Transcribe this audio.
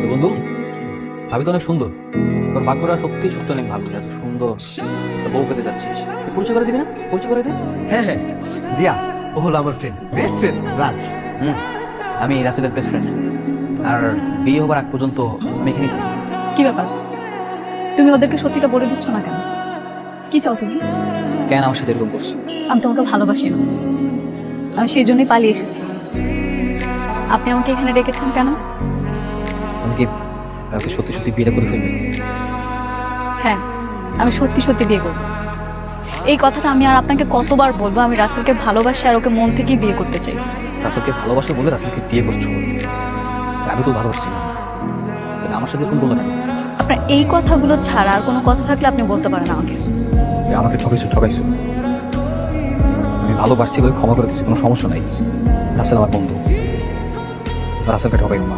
তো বন্ধু, ভাবি তো অনেক সুন্দর। তোর ভাগ্যটা সত্যি সত্যি অনেক ভালো, এত সুন্দর একটা বউ পেতে যাচ্ছিস। তুই পরিচয় করে দিবি না? পরিচয় করে দে। হ্যাঁ হ্যাঁ, দিয়া ও হলো আমার ফ্রেন্ড, বেস্ট ফ্রেন্ড রাজ। হুম, আমি রাসেলের বেস্ট ফ্রেন্ড। আর বিয়ে হবার আগ পর্যন্ত আমি এখানেই থাকি। কি ব্যাপার, তুমি ওদেরকে সত্যিটা বলে দিচ্ছ না কেন? কি চাও তুমি? কেন আমার সাথে এরকম করছো? আমি তোমাকে ভালোবাসি না, আমি সেই জন্যই পালিয়ে এসেছি। আপনি আমাকে এখানে ডেকেছেন কেন? আমি কি কালকে সত্যি সত্যি বিয়েটা করে ফেলবি? হ্যাঁ, আমি সত্যি সত্যি বিয়ে করব। এই কথাটা আমি আর আপনাকে কতবার বলবো, আমি রাসেলকে ভালোবাসি আর ওকে মন থেকেই বিয়ে করতে চাই। রাসেলকে ভালোবাসো বলে রাসেলকে বিয়ে করছো? আমি তো ভালোবাসছি না, তাহলে আমার সাথে এরকম বললো কেন? আপনার এই কথাগুলো ছাড়া আর কোনো কথা থাকলে আপনি বলতে পারেন আমাকে। যে আমাকে ঠকাইছো। আমি ভালোবাসছি বলে ক্ষমা করে দিচ্ছি, কোনো সমস্যা নাই। রাসেল আমার বন্ধু, রাসেলকে ঠকাইও না।